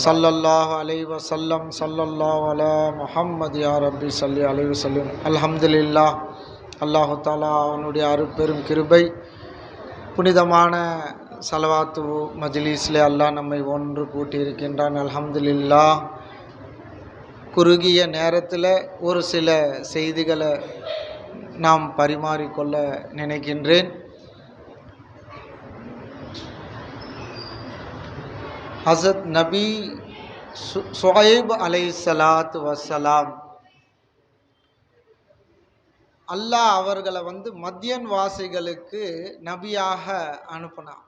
சல்லல்லாஹு அலைஹி வஸல்லம் ஸல்லல்லாஹு அலா முஹம்மது யா ரப்பி ஸல்லி அலைஹி வஸல்லம். அல்ஹம்துலில்லாஹ். அல்லாஹு தஆலா அவனுடைய அருட்பெரும் கிருபை, புனிதமான ஸலவாத்து மஜ்லிஸிலே அல்லாஹ் நம்மை ஒன்று கூட்டியிருக்கின்றான். அல்ஹம்துலில்லாஹ். குறுகிய நேரத்தில் ஒரு சில செய்திகளை நாம் பரிமாறிக்கொள்ள நினைக்கின்றேன். ஹஸரத் நபி ஷுஐப் அலைஹிஸ்ஸலாத்து வஸ்ஸலாம், அல்லாஹ் அவர்களை மத்யன் வாசிகளுக்கு நபியாக அனுப்பினான்.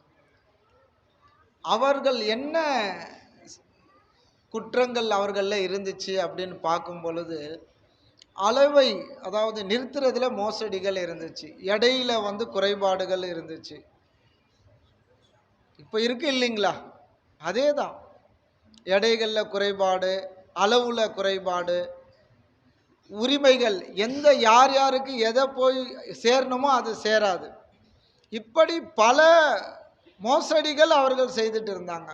அவர்கள் என்ன குற்றங்கள் அவர்களில் இருந்துச்சு அப்படின்னு பார்க்கும் பொழுது, அளவை அதாவது நிறுத்துறதுல மோசடிகள் இருந்துச்சு, எடையில் குறைபாடுகள் இருந்துச்சு. இப்போ இருக்கு இல்லைங்களா? அதே தான், எடைகளில் குறைபாடு, அளவில் குறைபாடு, உரிமைகள் எந்த யார் யாருக்கு எதை போய் சேரணுமோ அது சேராது. இப்படி பல மோசடிகள் அவர்கள் செய்துட்டு இருந்தாங்க.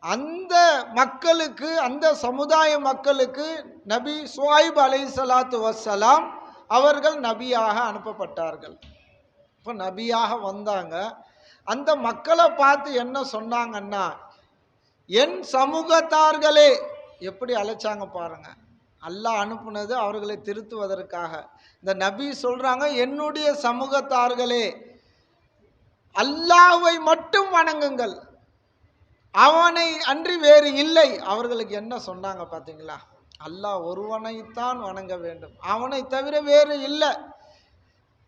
அந்த மக்களுக்கு, அந்த சமுதாய மக்களுக்கு நபி ஷுஐப் அலைஹிஸ்ஸலாத்து வஸ்ஸலாம் அவர்கள் நபியாக அனுப்பப்பட்டார்கள். இப்போ நபியாக வந்தாங்க. அந்த மக்களை பார்த்து என்ன சொன்னாங்கன்னா, என் சமூகத்தார்களே, எப்படி அழைச்சாங்க பாருங்க. அல்லாஹ் அனுப்புனது அவர்களை திருத்துவதற்காக. இந்த நபி சொல்றாங்க, என்னுடைய சமூகத்தார்களே, அல்லாஹ்வை மட்டும் வணங்குங்கள், அவனை அன்றி வேறு இல்லை. அவர்களுக்கு என்ன சொன்னாங்க பார்த்தீங்களா? அல்லாஹ் ஒருவனைத்தான் வணங்க வேண்டும், அவனை தவிர வேறு இல்லை,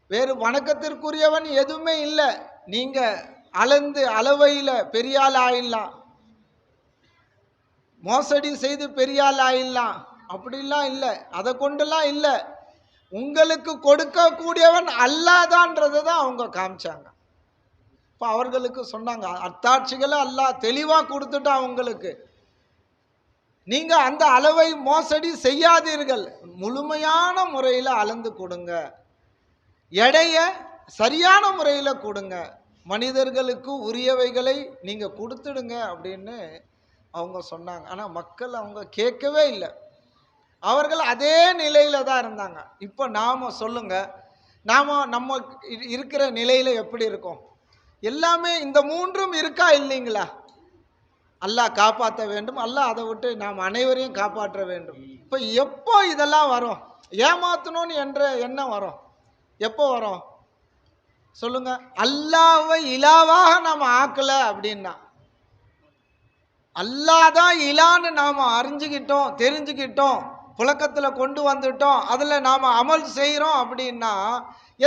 வேறு வணக்கத்திற்குரியவன் எதுவுமே இல்லை. நீங்க அளந்து அளவையில் பெரிய ஆள் ஆயிடலாம், மோசடி செய்து பெரிய ஆள் ஆயிடலாம், அப்படிலாம் இல்லை, அதை கொண்டுலாம் இல்லை. உங்களுக்கு கொடுக்கக்கூடியவன் அல்லாதான்றதை தான் அவங்க காமிச்சாங்க. இப்போ அவர்களுக்கு சொன்னாங்க, அத்தாட்சிகளை அல்லாஹ் தெளிவாக கொடுத்துட்டான் உங்களுக்கு. நீங்கள் அந்த அளவை மோசடி செய்யாதீர்கள், முழுமையான முறையில் அளந்து கொடுங்க, எடைய சரியான முறையில் கொடுங்க, மனிதர்களுக்கு உரியவைகளை நீங்கள் கொடுத்துடுங்க அப்படின்னு அவங்க சொன்னாங்க. ஆனால் மக்கள் அவங்க கேட்கவே இல்லை, அவர்கள் அதே நிலையில் தான் இருந்தாங்க. இப்போ நாம் சொல்லுங்க, நம்ம இருக்கிற நிலையில் எப்படி இருக்கோம்? எல்லாமே இந்த மூன்றும் இருக்கா இல்லைங்களா? அல்லாஹ் காப்பாற்ற வேண்டும், அல்லாஹ் அதை விட்டு நாம் அனைவரையும் காப்பாற்ற வேண்டும். இப்போ எப்போ இதெல்லாம் வரும்? ஏமாற்றணும்னு என்ற எண்ணம் வரும். எப்போ வரும் சொல்லுங்க? அல்லாஹ்வை இலாவாக நாம் ஆக்கலை அப்படின்னா, அல்லாஹ் தான் இலான்னு நாம் அறிஞ்சுக்கிட்டோம், தெரிஞ்சுக்கிட்டோம், புழக்கத்தில் கொண்டு வந்துட்டோம், அதில் நாம் அமல் செய்கிறோம் அப்படின்னா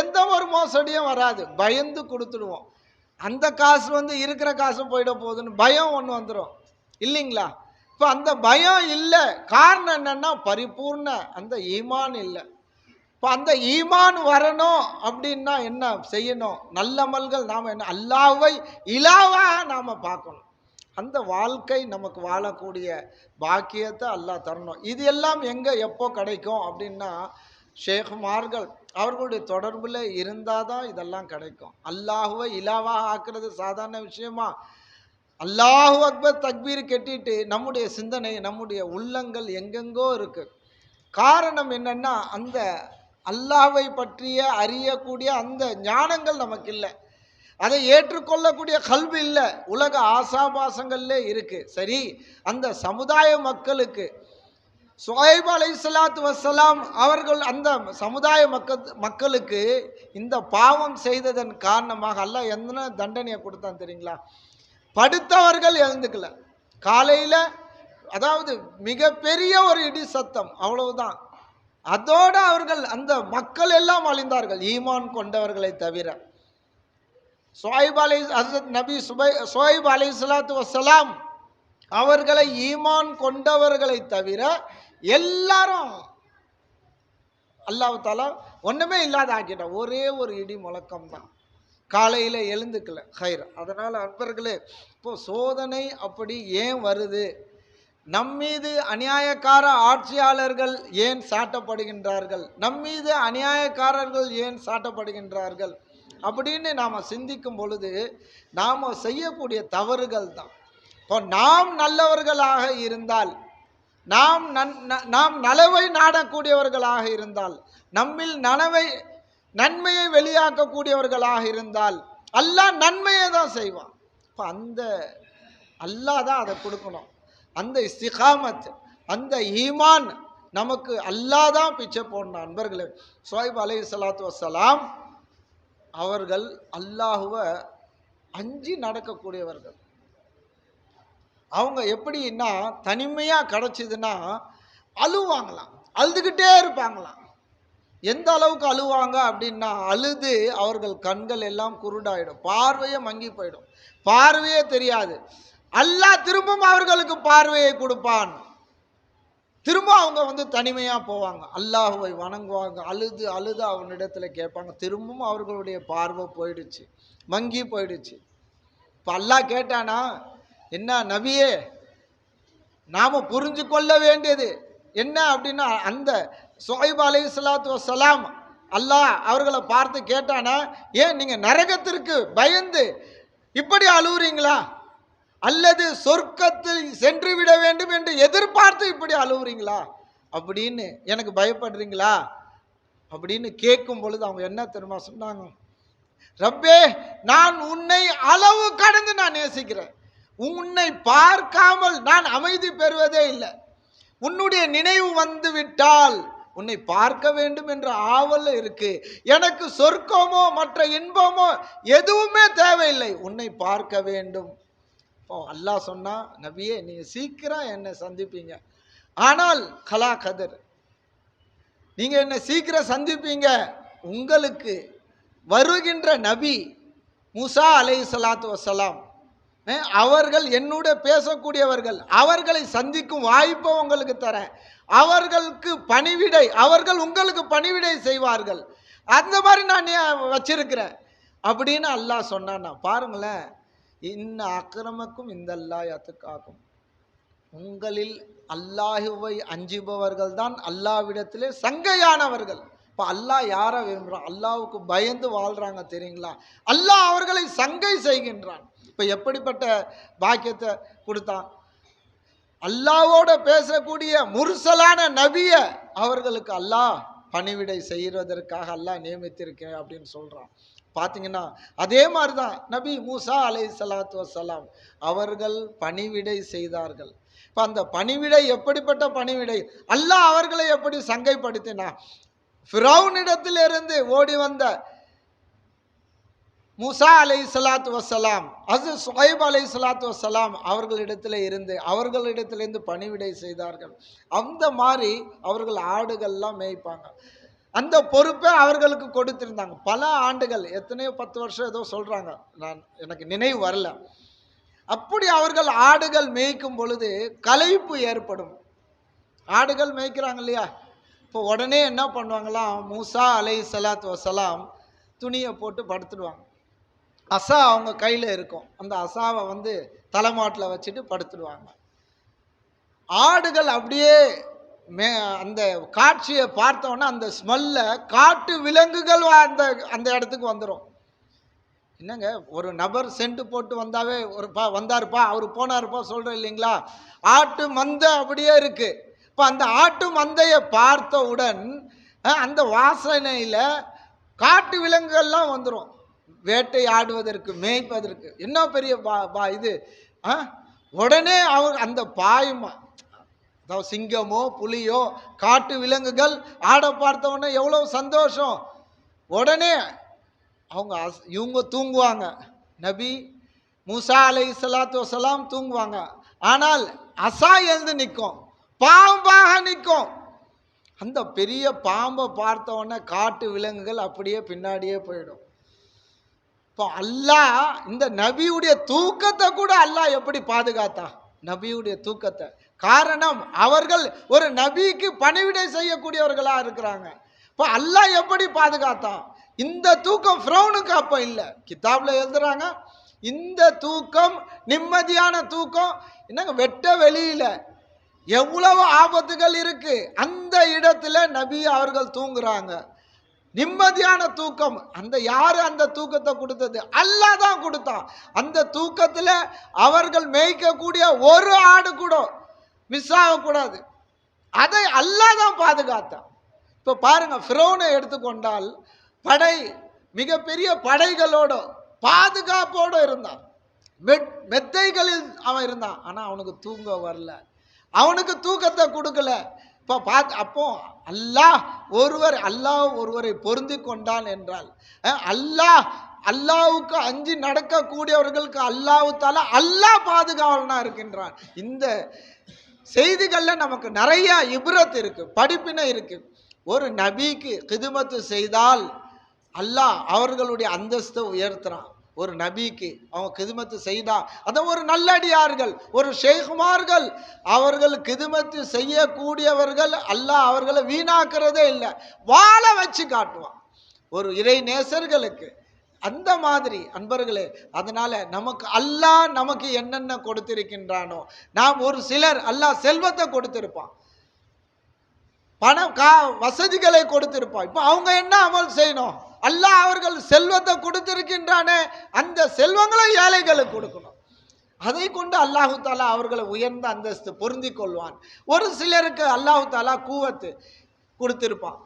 எந்த ஒரு மோசடியும் வராது. பயந்து கொடுத்துடுவோம். அந்த காசு இருக்கிற காசு போயிட போகுதுன்னு பயம் ஒன்று வந்துடும் இல்லைங்களா? இப்போ அந்த பயம் இல்லை. காரணம் என்னன்னா, பரிபூர்ண அந்த ஈமான் இல்லை. இப்போ அந்த ஈமான் வரணும் அப்படின்னா என்ன செய்யணும்? நல்லமல்கள் நாம் என்ன, அல்லாஹ்வை இலாவாக நாம் பார்க்கணும். அந்த வாழ்க்கை நமக்கு வாழக்கூடிய பாக்கியத்தை அல்லாஹ் தரணும். இது எல்லாம் எங்கே எப்போ கிடைக்கும் அப்படின்னா, ஷேகுமார்கள் அவர்களுடைய தொடர்பில் இருந்தால் தான் இதெல்லாம் கிடைக்கும். அல்லாஹுவை இலாவாக ஆக்குறது சாதாரண விஷயமா? அல்லாஹு அக்பர் தக்பீர் கெட்டிட்டு நம்முடைய சிந்தனை, நம்முடைய உள்ளங்கள் எங்கெங்கோ இருக்கு. காரணம் என்னன்னா, அந்த அல்லாஹ்வை பற்றிய அறியக்கூடிய அந்த ஞானங்கள் நமக்கு இல்லை, அதை ஏற்றுக்கொள்ளக்கூடிய கல்வி இல்லை, உலக ஆசாபாசங்கள்லே இருக்கு. சரி, அந்த சமுதாய மக்களுக்கு ஷுஐப் அலைஹிஸ்ஸலாத்து வஸ்ஸலாம் அவர்கள் அந்த சமுதாய மக்களுக்கு இந்த பாவம் செய்ததன் காரணமாக அல்லாஹ் என்ன தண்டனையை கொடுத்தான் தெரியுங்களா? படுத்தவர்கள் எழுந்துக்கல, காலையில் அதாவது மிகப்பெரிய ஒரு இடி சத்தம், அவ்வளவுதான். அதோடு அவர்கள் அந்த மக்கள் எல்லாம் அழிந்தார்கள், ஈமான் கொண்டவர்களை தவிர. நபி ஷுஐப் அலைஹிஸ்ஸலாத்து வஸ்ஸலாம் அவர்களை ஈமான் கொண்டவர்களை தவிர எல்லாரும் அல்லாஹ் தஆலா ஒன்றுமே இல்லாத ஆக்கிட்டான். ஒரே ஒரு இடி முழக்கம் தான், காலையில் எழுந்துக்கல. ஹைர். அதனால் அன்பர்களே, இப்போ சோதனை அப்படி ஏன் வருது? நம்மீது அநியாயக்கார ஆட்சியாளர்கள் ஏன் சாட்டப்படுகின்றார்கள்? நம்மீது அநியாயக்காரர்கள் ஏன் சாட்டப்படுகின்றார்கள் அப்படின்னு நாம் சிந்திக்கும் பொழுது நாம் செய்யக்கூடிய தவறுகள் தான். இப்போ நாம் நல்லவர்களாக இருந்தால், நாம் நலவை நாடக்கூடியவர்களாக இருந்தால், நம்மில் நன்மையை வெளியாக்கக்கூடியவர்களாக இருந்தால் அல்லாஹ் நன்மையை தான் செய்வான். இப்போ அந்த அல்லாஹ் தான் அதை கொடுக்கணும். அந்த இஸ்திகாமத், அந்த ஈமான் நமக்கு அல்லாஹ் தான் பிச்சை போடணும். அன்பர்களே, ஷுஐப் அலைஹிஸ்ஸலாத்து வஸ்ஸலாம் அவர்கள் அல்லாஹுவை அஞ்சி நடக்கக்கூடியவர்கள். அவங்க எப்படின்னா, தனிமையாக கிடச்சிதுன்னா அழுவாங்களாம், அழுதுகிட்டே இருப்பாங்களாம். எந்த அளவுக்கு அழுவாங்க அப்படின்னா, அழுது அவர்கள் கண்கள் எல்லாம் குருடாயிடும், பார்வையே மங்கி போயிடும், பார்வையே தெரியாது. அல்லாஹ் திரும்பவும் அவர்களுக்கு பார்வையை கொடுப்பான். திரும்ப அவங்க தனிமையாக போவாங்க, அல்லாஹுவை வணங்குவாங்க, அழுது அழுது அவனிடத்தில் கேட்பாங்க. திரும்பவும் அவர்களுடைய பார்வை போயிடுச்சு, மங்கி போயிடுச்சு. இப்போ அல்லாஹ் கேட்டானா, என்ன நபியே, நாம் புரிஞ்சு கொள்ள வேண்டியது என்ன அப்படின்னா, அந்த ஷுஐப் அலைஹிஸ்ஸலாத்து வஸ்ஸலாம் அல்லாஹ் அவர்களை பார்த்து கேட்டானா, ஏன் நீங்கள் நரகத்திற்கு பயந்து இப்படி அழுவுறீங்களா, அல்லது சொர்க்கத்தில் சென்று விட வேண்டும் என்று எதிர்பார்த்து இப்படி அழுவுறீங்களா அப்படின்னு எனக்கு பயப்படுறீங்களா அப்படின்னு கேட்கும் பொழுது அவங்க என்ன தெரியுமா சொன்னாங்க, ரப்பே, நான் உன்னை அளவு கடந்து நான் நேசிக்கிறேன், உன்னை பார்க்காமல் நான் அமைதி பெறுவதே இல்லை, உன்னுடைய நினைவு வந்து விட்டால் உன்னை பார்க்க வேண்டும் என்ற ஆவல் இருக்கு, எனக்கு சொர்க்கமோ மற்ற இன்பமோ எதுவுமே தேவையில்லை, உன்னை பார்க்க வேண்டும். அல்லாஹ் சொன்னா, நபியே நீங்க சீக்கிரம் என்னை சந்திப்பீங்க, ஆனால் கலா கதர், நீங்க என்னை சீக்கிரம் சந்திப்பீங்க, உங்களுக்கு வருகின்ற நபி மூசா அலைஹிஸ்ஸலாத்து வஸ்ஸலாம் அவர்கள் என்னோட பேசக்கூடியவர்கள், அவர்களை சந்திக்கும் வாய்ப்பை உங்களுக்கு தரேன், அவர்களுக்கு பணிவிடை, அவர்கள் உங்களுக்கு பணிவிடை செய்வார்கள், அந்த மாதிரி நான் வச்சிருக்கிறேன் அப்படின்னு அல்லாஹ் சொன்னான்னா. பாருங்களேன், இன்ன அக்கிரமக்கும் இந்த அல்லாஹ்த்துக்காகும், உங்களில் அல்லாஹுவை அஞ்சுபவர்கள் தான் அல்லாஹ்விடத்திலே சங்கையானவர்கள். இப்போ அல்லாஹ் யாரை விரும்புகிறான், அல்லாஹ்வுக்கு பயந்து வாழ்றாங்க தெரியுங்களா, அல்லாஹ் அவர்களை சங்கை செய்கின்றான். இப்போ எப்படிப்பட்ட பாக்கியத்தை கொடுத்தான், அல்லாஹ்வோட பேசக்கூடிய முர்சலான நபிய அவர்களுக்கு அல்லாஹ் பணிவிடை செய்வதற்காக அல்லாஹ் நியமித்திருக்கேன் அப்படின்னு சொல்றான். பார்த்தீங்கன்னா அதே மாதிரி தான் நபி மூசா அலைஹிஸ்ஸலாத்து வஸ்ஸலாம் அவர்கள் பணிவிடை செய்தார்கள். இப்போ அந்த பணிவிடை எப்படிப்பட்ட பணிவிடை, அல்லாஹ் அவர்களை எப்படி சங்கைப்படுத்தினா, ஃபிரௌனிடத்திலிருந்து ஓடி வந்த மூசா அலைஹிஸ்ஸலாத்து வஸ்ஸலாம், ஹஸரத் ஷுஐப் அலைஹிஸ்ஸலாத்து வஸ்ஸலாம் அவர்களிடத்திலிருந்து பணிவிடை செய்தார்கள். அந்த மாதிரி அவர்கள் ஆடுகள்லாம் மேய்ப்பாங்க, அந்த பொறுப்பை அவர்களுக்கு கொடுத்திருந்தாங்க. பல ஆண்டுகள், எத்தனையோ 10 வருஷம் ஏதோ சொல்றாங்க, எனக்கு நினைவு வரல. அப்படி அவர்கள் ஆடுகள் மேய்க்கும் பொழுது களைப்பு ஏற்படும். ஆடுகள் மேய்க்கிறாங்க இல்லையா, இப்போ உடனே என்ன பண்ணுவாங்களாம், மூசா அலைஹிஸ்ஸலாத்து வஸ்ஸலாம் துணியை போட்டு படுத்துடுவாங்க, அசா அவங்க கையில் இருக்கும், அந்த அசாவை தலைமாட்டில் வச்சுட்டு படுத்துடுவாங்க. ஆடுகள் அப்படியே அந்த காட்சியை பார்த்தோன்னா அந்த ஸ்மெல்ல காட்டு விலங்குகள் அந்த இடத்துக்கு வந்துடும். என்னங்க, ஒரு நபர் சென்ட் போட்டு வந்தாவே வந்தாருப்பா, அவர் போனாருப்பா சொல்கிறோம் இல்லைங்களா, ஆட்டு மந்தை அப்படியே இருக்கு. இப்போ அந்த ஆட்டு மந்தையை பார்த்தவுடன் அந்த வாசனையில் காட்டு விலங்குகள்லாம் வந்துடும், வேட்டை ஆடுவதற்கு, மேய்ப்பதற்கு. என்ன பெரிய இது, உடனே அவர் அந்த பாயுமா, அதாவது சிங்கமோ புலியோ காட்டு விலங்குகள் ஆட பார்த்தவொடனே எவ்வளோ சந்தோஷம். உடனே இவங்க தூங்குவாங்க, நபி மூசா அலைஹிஸ்ஸலாத்து வஸ்ஸலாம் தூங்குவாங்க. ஆனால் அசா எழுந்து நிற்கும், பாம்பாக நிற்கும். அந்த பெரிய பாம்பை பார்த்தவொடனே காட்டு விலங்குகள் அப்படியே பின்னாடியே போயிடும். இப்போ அல்லாஹ் இந்த நபியுடைய தூக்கத்தை கூட அல்லாஹ் எப்படி பாதுகாத்தான், நபியுடைய தூக்கத்தை. காரணம், அவர்கள் ஒரு நபிக்கு பணிவிடை செய்யக்கூடியவர்களாக இருக்கிறாங்க. இப்போ அல்லாஹ் எப்படி பாதுகாத்தான், இந்த தூக்கம் ஃபிரௌனுக்கு அப்போ இல்லை. கிதாபில் எழுதுறாங்க, இந்த தூக்கம் நிம்மதியான தூக்கம். என்னங்க, வெட்ட வெளியில எவ்வளவு ஆபத்துகள் இருக்கு, அந்த இடத்துல நபி அவர்கள் தூங்குறாங்க. நிம்மதியான தூக்கம். அந்த யாரு அந்த தூக்கத்தை கொடுத்தது? அல்லாஹ் தான் கொடுத்தான். அந்த தூக்கத்துல அவர்கள் மேய்க்கக்கூடிய ஒரு ஆடு கூட மிஸ் ஆகக்கூடாது. அதை அல்லாஹ் தான் பாதுகாத்தான். இப்ப பாருங்க, ஃபிரௌனை எடுத்துக்கொண்டால் படை, மிகப்பெரிய படைகளோட பாதுகாப்போட இருந்தான். மெத்தைகளில் அவன் இருந்தான். ஆனா அவனுக்கு தூங்க வரல, அவனுக்கு தூக்கத்தை கொடுக்கல. அப்போ அல்லாஹ் ஒருவரை பொருந்தி கொண்டான் என்றால், அல்லாஹ்வுக்கு அஞ்சி நடக்கக்கூடியவர்களுக்கு அல்லாஹ் தஆலா அல்லாஹ் பாதுகாவலனா இருக்கின்றான். இந்த செய்திகள்ல நமக்கு நிறைய இப்ரத் இருக்கு, படிப்பினை இருக்கு. ஒரு நபிக்கு கிதுமத்து செய்தால் அல்லாஹ் அவர்களுடைய அந்தஸ்தை உயர்த்துறான். ஒரு நபிக்கு அவங்க கிதுமத்து செய்தா, அத ஒரு நல்லடியார்கள், ஒரு ஷேகுமார்கள், அவர்கள் கிதுமத்து செய்யக்கூடியவர்கள், அல்லாஹ் அவர்களை வீணாக்குறதே இல்லை, வாழ வச்சு காட்டுவான் ஒரு இறை நேசர்களுக்கு. அந்த மாதிரி அன்பர்களே, அதனால நமக்கு அல்லாஹ் நமக்கு என்னென்ன கொடுத்திருக்கின்றானோ, நாம் ஒரு சிலர் அல்லாஹ் செல்வத்தை கொடுத்திருப்பான், பணம் வசதிகளை கொடுத்திருப்பான். இப்போ அவங்க என்ன அமல் செய்யணும்? அல்லாஹ் அவர்கள் செல்வத்தை கொடுத்திருக்கின்றானே, அந்த செல்வங்களை ஏழைகளுக்கு கொடுக்கணும். அதை கொண்டு அல்லாஹு தாலா அவர்களை உயர்ந்த அந்தஸ்து பொருந்தி கொள்வான். ஒரு சிலருக்கு அல்லாஹு தாலா கூவத்து கொடுத்திருப்பான்,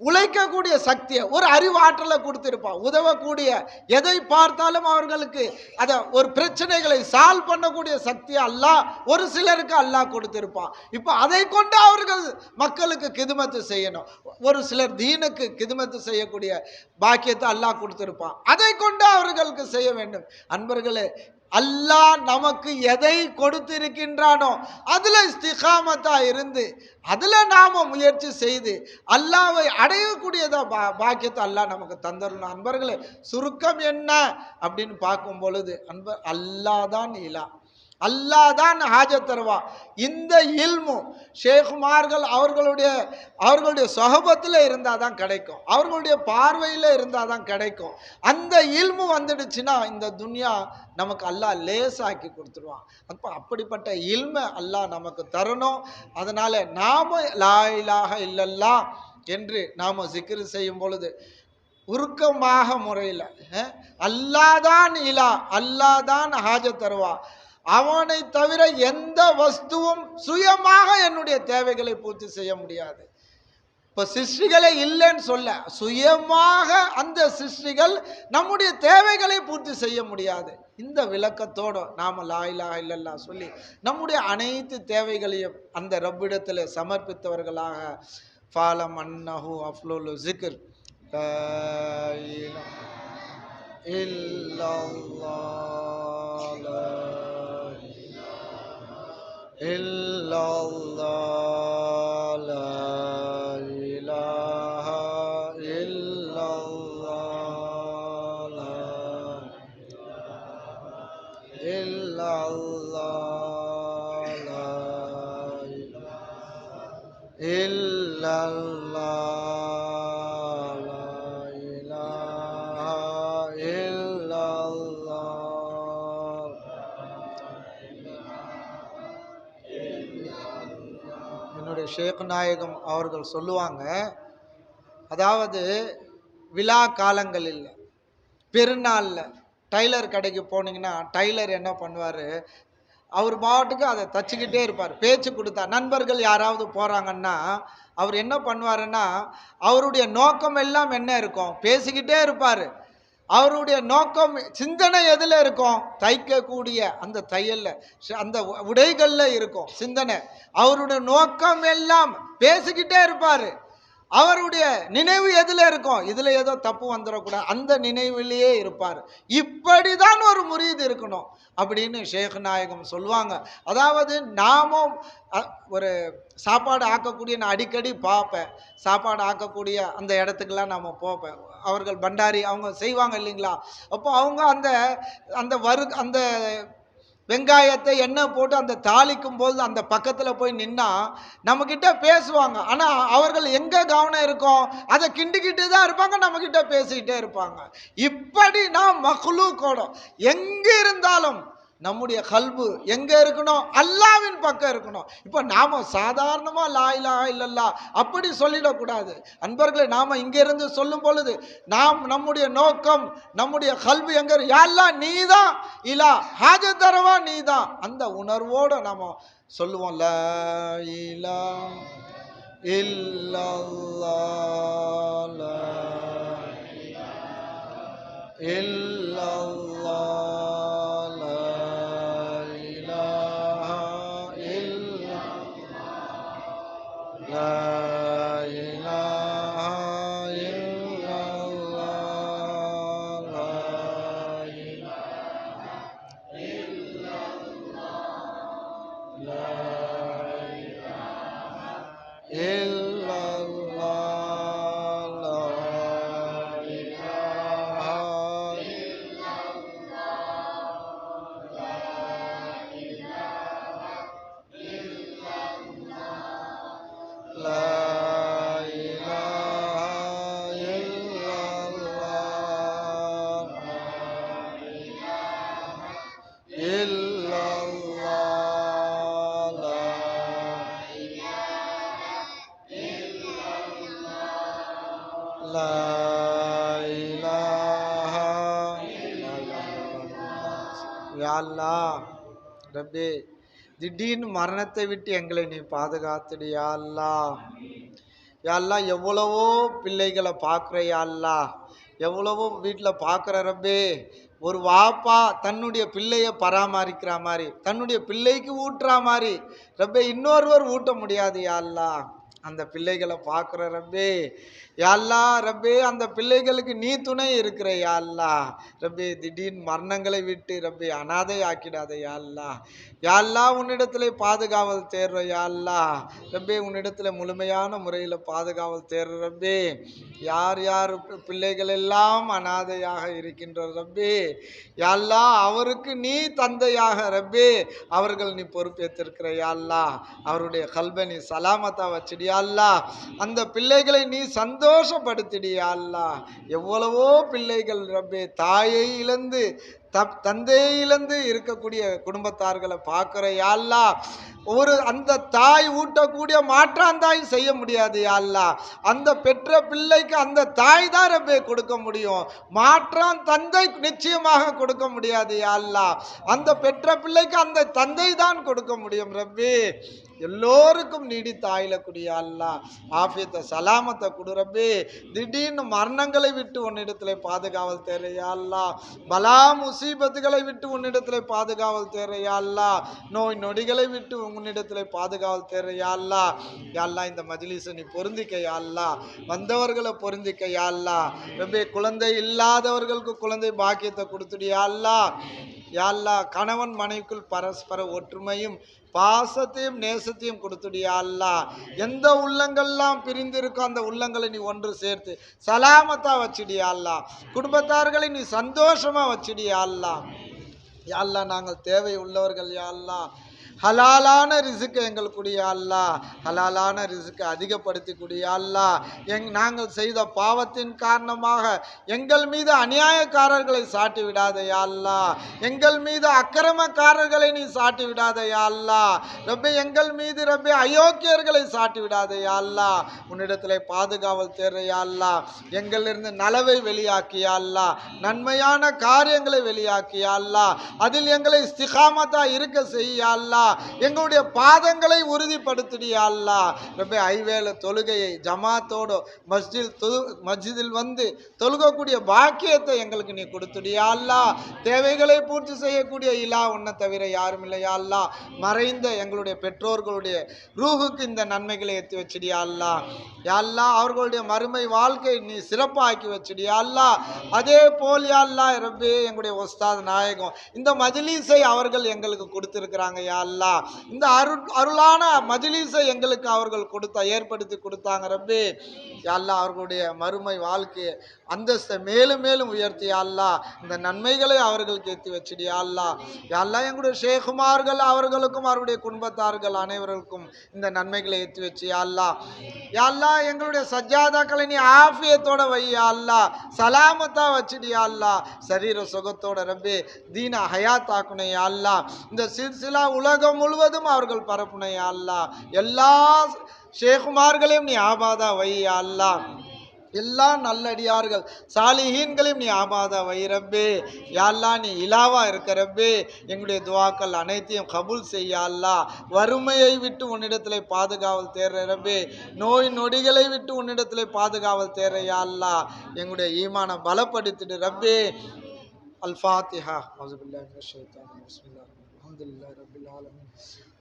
உழைக்கக்கூடிய சக்தியை, ஒரு அறிவாற்றலை கொடுத்திருப்பான், உதவக்கூடிய, எதை பார்த்தாலும் அவர்களுக்கு அதை ஒரு பிரச்சனைகளை சால்வ் பண்ணக்கூடிய சக்தியை அல்லாஹ் ஒரு சிலருக்கு அல்லாஹ் கொடுத்திருப்பான். இப்போ அதை கொண்டு அவர்கள் மக்களுக்கு கிதுமத்து செய்யணும். ஒரு சிலர் தீனுக்கு கிதுமத்து செய்யக்கூடிய பாக்கியத்தை அல்லாஹ் கொடுத்திருப்பான், அதை கொண்டு அவர்களுக்கு செய்ய வேண்டும். அன்பர்களே, அல்லாஹ் நமக்கு எதை கொடுத்திருக்கின்றானோ அதுல இஸ்திகாமத்தா இருந்து அதுல நாம முயற்சி செய்து அல்லாஹ்வை அடையக்கூடியதா பாக்கியத்தை அல்லாஹ் நமக்கு தந்தரணும். அன்பர்களே, சுருக்கம் என்ன அப்படின்னு பார்க்கும் பொழுது, அல்லாஹ் தான் இலா, அல்லாஹ் தான் ஹாஜத் தருவா. இந்த இல்மு ஷேகுமார்கள் அவர்களுடைய சொஹபத்தில் இருந்தால் தான் கிடைக்கும், அவர்களுடைய பார்வையில் இருந்தால் தான் கிடைக்கும். அந்த இல்மு வந்துடுச்சுன்னா இந்த துன்யா நமக்கு அல்லாஹ் லேசாக்கி கொடுத்துருவான். அப்போ அப்படிப்பட்ட இல்மை அல்லாஹ் நமக்கு தரணும். அதனால நாம லா இலாஹ இல்லல்லாஹ் என்று நாம ஜிக்ர் செய்யும் பொழுது உருக்கமாக முறையில் அல்லாஹ் தான் இலா, அல்லாஹ் தான் ஹாஜத் தருவா, அவனை தவிர எந்த வஸ்துவும் சுயமாக என்னுடைய தேவைகளை பூர்த்தி செய்ய முடியாது. இப்போ சிருஷ்டிகளே இல்லைன்னு சொல்ல, சுயமாக அந்த சிருஷ்டிகள் நம்முடைய தேவைகளை பூர்த்தி செய்ய முடியாது. இந்த விளக்கத்தோடு நாம் லா இலாஹ இல்லல்லாஹ் சொல்லி நம்முடைய அனைத்து தேவைகளையும் அந்த ரப்பிடத்தில் சமர்ப்பித்தவர்களாக ஃபாலம் அன்னஹு அஃப்லுல் ஸிக்ர் லா இலாஹ இல்லல்லாஹ் illallah la ilaha illallah la illallah la illallah la ilaha illallah. என்னுடைய ஷேக் நாயகம் அவர்கள் சொல்லுவாங்க, அதாவது விழா காலங்களில், பெருநாளில் டைலர் கடைக்கு போனீங்கன்னா டைலர் என்ன பண்ணுவார், அவர் பாட்டுக்கு அதை தச்சுக்கிட்டே இருப்பார். பேச்சு கொடுத்தா நண்பர்கள் யாராவது போகிறாங்கன்னா அவர் என்ன பண்ணுவாருன்னா, அவருடைய நோக்கம் எல்லாம் என்ன இருக்கும், பேசிக்கிட்டே இருப்பார். அவருடைய நோக்கம், சிந்தனை எதில் இருக்கும், தைக்கக்கூடிய அந்த தையல்ல, அந்த உடைகளில் இருக்கும் சிந்தனை. அவருடைய நோக்கம் எல்லாம் பேசிக்கிட்டே இருப்பார். அவருடைய நினைவு எதில் இருக்கும், இதில் ஏதோ தப்பு வந்துடக்கூடாது, அந்த நினைவிலேயே இருப்பார். இப்படிதான் ஒரு முரீது இருக்கணும் அப்படின்னு ஷேக் நாயகம் சொல்லுவாங்க. அதாவது நாமும் ஒரு சாப்பாடு ஆக்கக்கூடிய, நான் அடிக்கடி பார்ப்பேன், சாப்பாடு ஆக்கக்கூடிய அந்த இடத்துக்கெல்லாம் நாம் போப்பேன். அவர்கள் பண்டாரி அவங்க செய்வாங்க இல்லைங்களா, அப்போ அவங்க அந்த வெங்காயத்தை எண்ணெய் போட்டு அந்த தாளிக்கும் போது அந்த பக்கத்தில் போய் நின்னா நம்மக்கிட்ட பேசுவாங்க. ஆனால் அவர்கள் எங்கே கவனம் இருக்கும், அதை கிண்டிக்கிட்டு தான் இருப்பாங்க, நம்மக்கிட்ட பேசிக்கிட்டே இருப்பாங்க. இப்படி நாம் மக்லூக்கோட எங்கே இருந்தாலும் நம்முடைய கல்பு எங்க இருக்கணும்? அல்லாஹ்வின் பக்கம் இருக்கணும். இப்போ நாம சாதாரணமா லா இலாஹா இல்லல்லாஹ் அப்படி சொல்லிடக்கூடாது அன்பர்களே. நாம இங்க இருந்து சொல்லும் பொழுது நம்முடைய நோக்கம், நம்முடைய கல்பு எங்க? யா அல்லாஹ் நீதான் இலா, ஹாஜத் தரவா நீதான். அந்த உணர்வோட நாம சொல்லுவோம், லா இலாஹா இல்லல்லாஹ், லா இல்லல்லாஹ், யா அல்லாஹ் ரப்பே, திடீர்னு மரணத்தை விட்டு எங்களை நீ பாதுகாத்துடு யா அல்லாஹ். யா அல்லாஹ், எவ்வளவோ பிள்ளைகளை பார்க்குற யா அல்லாஹ், எவ்வளவோ வீட்டில் பார்க்குற ரப்பே. ஒரு வாப்பா தன்னுடைய பிள்ளையை பராமரிக்கிற மாதிரி, தன்னுடைய பிள்ளைக்கு ஊட்டுற மாதிரி ரப்பே இன்னொருவர் ஊட்ட முடியாது யா அல்லாஹ். அந்த பிள்ளைகளை பார்க்குற ரப்பே, யா அல்லாஹ் ரப்பே, அந்த பிள்ளைகளுக்கு நீ துணை இருக்கிற யா அல்லாஹ் ரப்பே. திடீர்னு மரணங்களை விட்டு ரப்பே அனாதை ஆக்கிடாத யா அல்லாஹ். யா அல்லாஹ், உன்னிடத்துல பாதுகாவல் தேர்ற யா அல்லாஹ் ரப்பே, உன்னிடத்துல முழுமையான முறையில் பாதுகாவல் தேர்ற ரப்பே. யார் யார் பிள்ளைகள் எல்லாம் அனாதையாக இருக்கின்ற ரப்பே, யா அல்லாஹ் அவருக்கு நீ தந்தையாக ரப்பே அவர்கள் நீ பொறுப்பேற்றிருக்கிற யா அல்லாஹ். அவருடைய கல்பை நீ சலாமத்தா வச்சிடியா அல்லாஹ். அந்த பிள்ளைகளை நீ சந்தோஷப்படுத்திடியா அல்லாஹ். எவ்வளவோ பிள்ளைகள் ரப்பே தாயை இழந்து தந்தையை இழந்து இருக்கக்கூடிய குடும்பத்தார்களை பார்க்குற யா அல்லாஹ். அந்த தாய் ஊட்டக்கூடிய மாற்றாந்தாய் செய்ய முடியாது யா அல்லாஹ். அந்த பெற்ற பிள்ளைக்கு அந்த தாய் தான் ரப்பே கொடுக்க முடியும், மாற்றான் தந்தை நிச்சயமாக கொடுக்க முடியாது யா அல்லாஹ். அந்த பெற்ற பிள்ளைக்கு அந்த தந்தை தான் கொடுக்க முடியும் ரப்பே. எல்லோருக்கும் நீடித்த ஆயில குடியா அல்லாஹ், ஆஃபியத்தை சலாமத்தை கொடு ரப்பே. திடீர்னு மரணங்களை விட்டு உன்னிடத்துல பாதுகாவல் தேவையா அல்லாஹ். பலா முசீபத்துகளை விட்டு உன்னிடத்துல பாதுகாவல் தேவையா அல்லாஹ். நோய் நொடிகளை விட்டு உன்னிடத்துல பாதுகாவல் தேவையா அல்லாஹ். யா அல்லாஹ், இந்த மஜ்லிஸை நீ பொருந்திக்க யா அல்லாஹ், வந்தவர்களை பொருந்திக்க யா அல்லாஹ் ரப்பே. குழந்தை இல்லாதவர்களுக்கு குழந்தை பாக்கியத்தை கொடுத்துடியா அல்லாஹ். யா அல்லாஹ், கணவன் மனைவிக்குள் பரஸ்பர ஒற்றுமையும் பாசத்தையும் நேசத்தையும் கொடுத்துடியா அல்லாஹ். எந்த உள்ளங்கள்லாம் பிரிந்திருக்கோ அந்த உள்ளங்களை நீ ஒன்று சேர்த்து சலாமத்தா வச்சிடியா அல்லாஹ். குடும்பத்தார்களை நீ சந்தோஷமா வச்சிடியா அல்லாஹ். யா அல்லாஹ், நாங்கள் தேவை உள்ளவர்கள் யா அல்லாஹ். ஹலாலான ரிசுக்கு எங்களுக்கு யா அல்லாஹ், ஹலாலான ரிசுக்கு அதிகப்படுத்தி குடியா அல்லாஹ். நாங்கள் செய்த பாவத்தின் காரணமாக எங்கள் மீது அநியாயக்காரர்களை சாட்டி விடாத யா அல்லாஹ். எங்கள் மீது அக்கிரமக்காரர்களை நீ சாட்டி விடாத யா அல்லாஹ் ரப்பே. எங்கள் மீது ரப்பே அயோக்கியர்களை சாட்டி விடாத யா அல்லாஹ். உன்னிடத்துல பாதுகாவல் தேர்ற யா அல்லாஹ். எங்களிலிருந்து நலவை வெளியாக்கியா அல்லாஹ், நன்மையான காரியங்களை வெளியாக்கியா அல்லாஹ். அதில் எங்களை இஸ்திகாமத்தா இருக்க செய்யா அல்லாஹ். எங்களுடைய பாதங்களை உறுதிப்படுத்தியா அல்லாஹ் ரப்பே. ஐவேளை தொழுகையை ஜமாத்தோடு மஸ்ஜிதில் வந்து தொழுகக்கூடிய பாக்கியத்தை எங்களுக்கு நீ கொடுத்துடியா அல்லாஹ். தேவைகளை பூர்த்தி செய்யக்கூடிய இலா உன்னை தவிர யாரும் இல்லையா அல்லாஹ். மறைந்த எங்களுடைய பெற்றோர்களுடைய ரூஹுக்கு இந்த நன்மைகளை ஏற்றி வச்சிடியா அல்லாஹ். யா அல்லாஹ், அவர்களுடைய மறுமை வாழ்க்கை நீ சிறப்பாக்கி வச்சிடியா அல்லாஹ். அதே போல் யா அல்லாஹ் ரப்பே, எங்களுடைய உஸ்தாத் நாயகம் இந்த மஜ்லிஸை அவர்கள் எங்களுக்கு கொடுத்திருக்கிறாங்க யா அல்லாஹ். இந்த அருளான மஜ்லிஸை எங்களுக்கு அவர்கள் ஏற்படுத்தி கொடுத்தாங்க ரப்பே. யா அல்லாஹ், அவர்களுடைய மறுமை வாழ்க்கையை அந்தஸ்தை மேலும் மேலும் உயர்த்தி யா அல்லாஹ் இந்த நன்மைகளை அவர்களுக்கு ஏற்றி வச்சிடு யா அல்லாஹ். யா அல்லாஹ் எங்களுடைய ஷேகுமார்கள் அவர்களுக்கும் அவருடைய குடும்பத்தார்கள் அனைவருக்கும் இந்த நன்மைகளை ஏற்றி வச்சு யா அல்லாஹ். யா அல்லாஹ் எங்களுடைய சஜ்ஜாதாக்களை நீ ஆஃபியத்தோட வை யா அல்லாஹ், சலாமத்தா வச்சிடு யா அல்லாஹ், சரீர சுகத்தோட ரப்பே தீன ஹயாத் ஆக்குனே யா அல்லாஹ். இந்த சில்சிலா உலகம் முழுவதும் அவர்கள் பரப்புனே யா அல்லாஹ். எல்லா ஷேகுமார்களையும் நீ ஆபாதா வை யா அல்லாஹ். எல்லா நல்லடியார்கள் சாலிஹீன்களையும் நீ ஆபாதா வை ரப்பே. யா அல்லாஹ் நீ இலாவா இருக்க ரப்பே. எங்களுடைய துவாக்கள் அனைத்தையும் கபூல் செய்ய அல்லாஹ். வறுமையை விட்டு உன்னிடத்திலே பாதுகாவல் தேர்ற ரப்பே. நோய் நொடிகளை விட்டு உன்னிடத்திலே பாதுகாவல் தேர்ற யா அல்லாஹ். எங்களுடைய ஈமான பலப்படுத்திடு ரப்பே. அல்-ஃபாத்திஹா. அவுஸுபில்லாஹி மினஷ் ஷைத்தானிர் ரஜீம். பிஸ்மில்லாஹிர் அல்ஹம்துலில்லாஹி ரப்பில் ஆலமீன்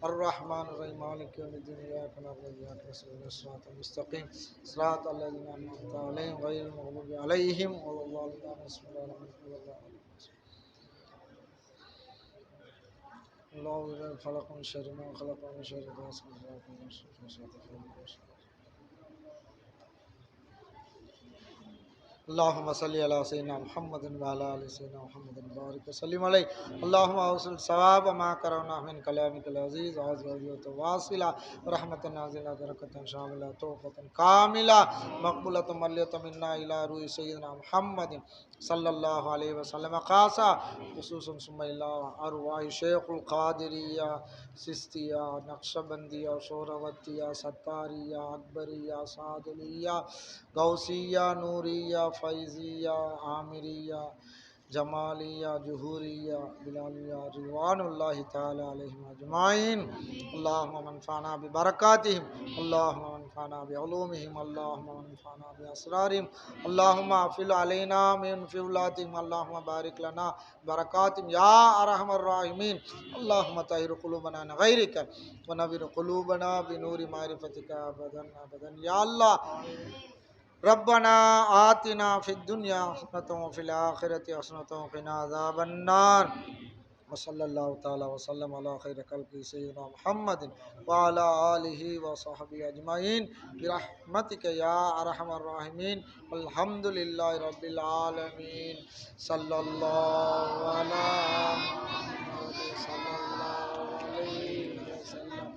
الرحمن الرحيم مالك يوم الدين إياك نعبد وإياك نستعين الصراط المستقيم صراط الذين أنعمت عليهم غير المغضوب عليهم ولا الضالين. بسم الله الرحمن الرحيم. الله خلق من شر ما خلق ومن شر غاسق إذا وقب ومن شر النفاثات اللهم صل على سيدنا محمد وعلى ال سيدنا محمد بارك وسلم عليه. اللهم اوصل ثواب ما قرأنا من كلامك العزيز وازواجه واصلة ورحمة نازلة بركة شاملة توفة كاملة مقبولة ملية منا إلى روح سيدنا محمد صلى الله عليه وسلم خاصة خصوصا ثم إلى أرواح شيخ القادرية سستية نقشبندية شوروتية ستارية أكبرية صادلية غوثية نورية فیضیہ عامریہ جمالیہ جوہریہ بلالیہ رضوان اللہ تعالی علیہم اجمعین. اللہم منفعنا ببرکاتہم، اللہم منفعنا بعلومہم، اللہم منفعنا باسرارہم، اللہم افضل علینا من فضلاتہم، اللہم بارک لنا برکاتہم یا ارحم الراحمین. اللہم طہر قلوبنا عن غیرک ونور قلوبنا بنور معرفتک ابدا ابدا یا اللہ. ربنا آتنا فی الدنیا حسنة وفی الآخرة حسنة وقنا عذاب النار. وصلی اللہ تعالی وسلم علی خیر خلق سیدنا محمد وعلی آلہ وصحبہ اجمعین برحمتک یا ارحم الراحمین. الحمد للہ رب العالمین. صلی اللہ علی محمد صلی اللہ علیہ وسلم.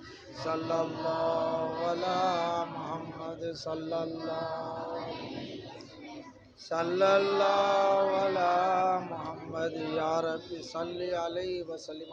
صلی اللہ علی محمد صلی اللہ علی محمد. یا رب صلی علیہ وسلم.